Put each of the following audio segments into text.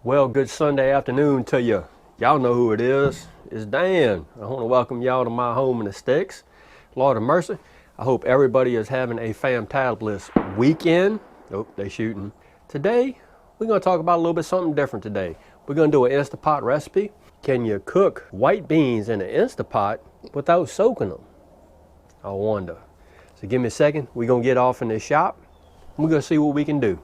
Well, good Sunday afternoon to you. Y'all know who it is. It's Dan. I want to welcome y'all to my home in the sticks. Lord of mercy. I hope everybody is having a fantabulous weekend. Oh, they shooting. Today, we're going to talk about a little bit something different today. We're going to do an Instapot recipe. Can you cook white beans in an Instapot without soaking them? I wonder. So give me a second. We're going to get off in this shop. We're going to see what we can do.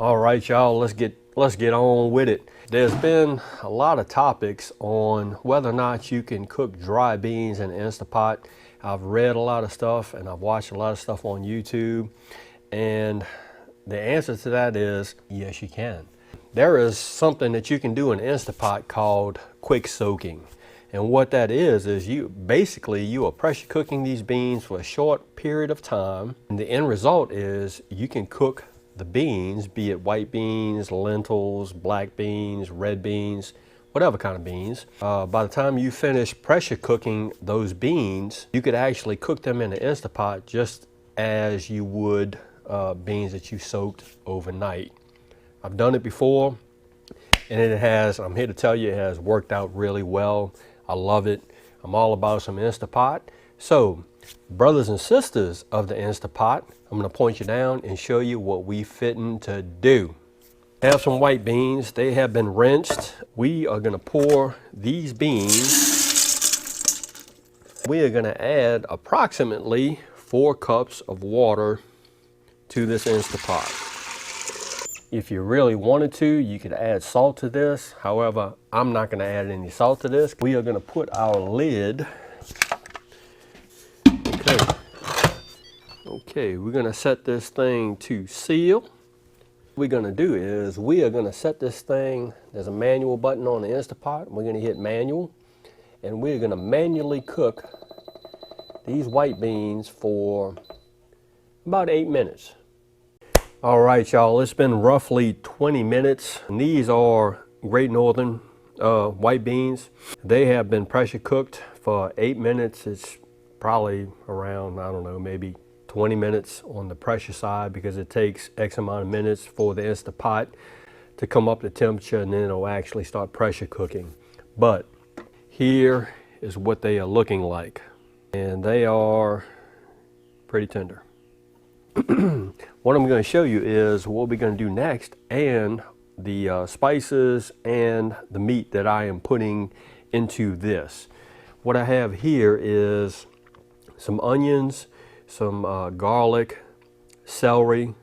All right, y'all, let's get on with it. There's been a lot of topics on whether or not you can cook dry beans in an Instapot. I've read a lot of stuff and I've watched a lot of stuff on YouTube, and the answer to that is yes, you can. There is something that you can do in Instapot called quick soaking. And what that is you are pressure cooking these beans for a short period of time. And the end result is you can cook the beans, be it white beans, lentils, black beans, red beans, whatever kind of beans. By the time you finish pressure cooking those beans, you could actually cook them in an Instapot just as you would beans that you soaked overnight. I've done it before, and I'm here to tell you, it has worked out really well. I love it. I'm all about some Instapot. So, brothers and sisters of the Instapot, I'm going to point you down and show you what we fitting to do. I have some white beans. They have been rinsed. We are going to pour these beans. We are going to add approximately 4 cups of water to this Instapot. If you really wanted to, you could add salt to this. However, I'm not going to add any salt to this. We are going to put our lid. Okay, we're going to set this thing to seal. What we're going to do is we are going to set this thing, there's a manual button on the Instapot. We're going to hit manual, and we're going to manually cook these white beans for about 8 minutes. All right, y'all, it's been roughly 20 minutes. And these are Great Northern white beans. They have been pressure cooked for 8 minutes. It's probably around, I don't know, maybe 20 minutes on the pressure side, because it takes X amount of minutes for the Instapot to come up to temperature, and then it'll actually start pressure cooking. But here is what they are looking like. And they are pretty tender. What I'm going to show you is what we're going to do next, and the spices and the meat that I am putting into this. What I have here is some onions, some garlic, celery,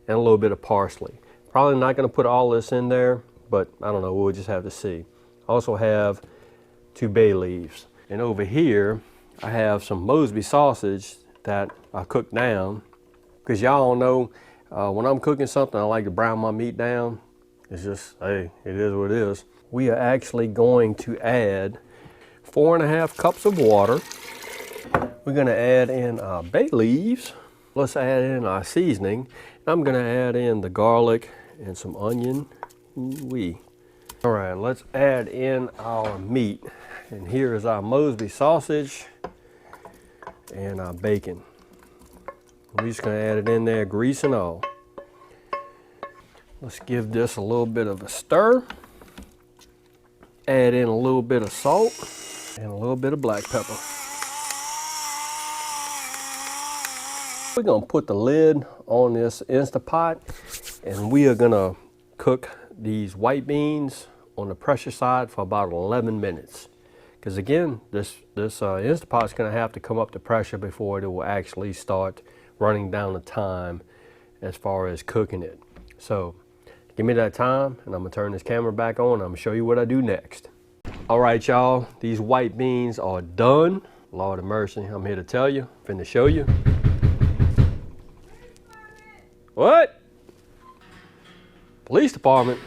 and a little bit of parsley. Probably not going to put all this in there, but I don't know, we'll just have to see. I also have 2 bay leaves. And over here, I have some Mosby sausage that I cooked down. Because y'all know, when I'm cooking something, I like to brown my meat down. It's just, hey, it is what it is. We are actually going to add 4.5 cups of water. We're going to add in our bay leaves. Let's add in our seasoning. I'm going to add in the garlic and some onion. Ooh-wee. All right, let's add in our meat. And here is our Mosby sausage and our bacon. We're just going to add it in there, grease and all. Let's give this a little bit of a stir. Add in a little bit of salt and a little bit of black pepper. We're going to put the lid on this Instapot, and we are going to cook these white beans on the pressure side for about 11 minutes. Because again, this Instapot is going to have to come up to pressure before it will actually start running down the time as far as cooking it. So give me that time, and I'm going to turn this camera back on. I'm going to show you what I do next. All right, y'all, these white beans are done. Lord of mercy, I'm here to tell you, finna show you. What? Police department?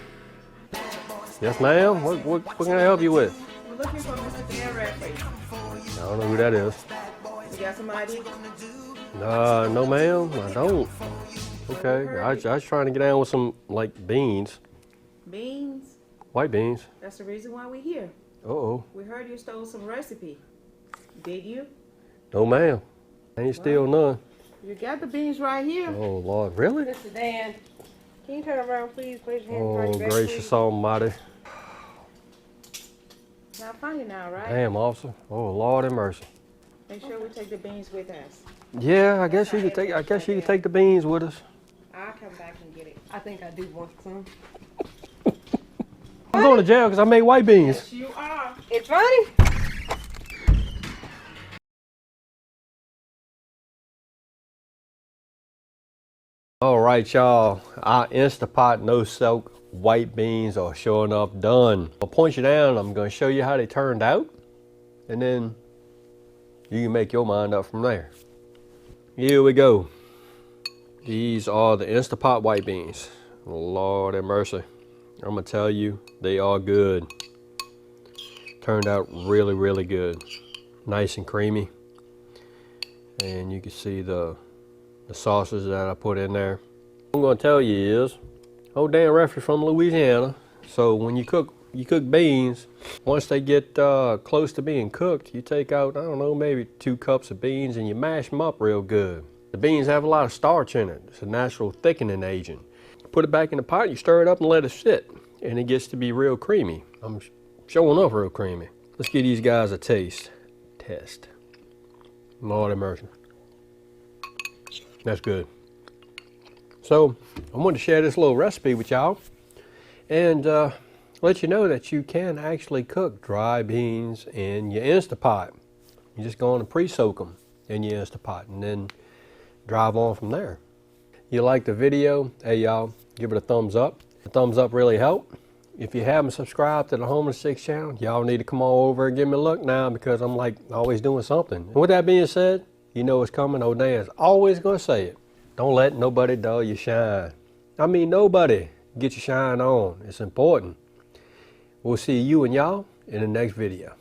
Yes, ma'am. What can I help you with? We're looking for Mr. Dan Radcliffe. I don't know who that is. You got some ID? No, ma'am, I don't. Okay, I was trying to get down with some, like, beans. Beans? White beans. That's the reason why we're here. Uh-oh. We heard you stole some recipe. Did you? No, ma'am. Ain't still none. You got the beans right here. Oh, Lord. Really? Mr. Dan, can you turn around, please? Place your hand Oh, behind your back, gracious please. almighty. Not funny now, right? Damn, officer. Oh, Lord have mercy. Make sure we take the beans with us. Yeah, I guess you could take the beans with us. I'll come back and get it. I think I do want some. I'm going to jail because I made white beans. Yes, you are. It's funny. All right, y'all. Our Instapot no soak white beans are sure enough done. I'll point you down. I'm going to show you how they turned out, and then you can make your mind up from there. Here we go. These are the Instapot white beans. Lord have mercy. I'm gonna tell you, they are good. Turned out really, really good. Nice and creamy. And you can see the sauces that I put in there. What I'm gonna tell you is, old Dan Referee from Louisiana. So when you cook beans, once they get close to being cooked, you take out, I don't know, maybe 2 cups of beans and you mash them up real good. The beans have a lot of starch in it. It's a natural thickening agent. Put it back in the pot, you stir it up and let it sit. And it gets to be real creamy. I'm showing up real creamy. Let's give these guys a taste. Test. Lord have mercy. That's good. So I wanted to share this little recipe with y'all and let you know that you can actually cook dry beans in your Instapot. You just go on and pre-soak them in your Instapot and then drive on from there. You like the video? Hey y'all, give it a thumbs up. The thumbs up really help. If you haven't subscribed to the Homeless Six channel, y'all need to come on over and give me a look now because I'm like always doing something. And with that being said, you know it's coming. Old Dan's always gonna say it. Don't let nobody dull your shine. I mean nobody. Get your shine on. It's important. We'll see you and y'all in the next video.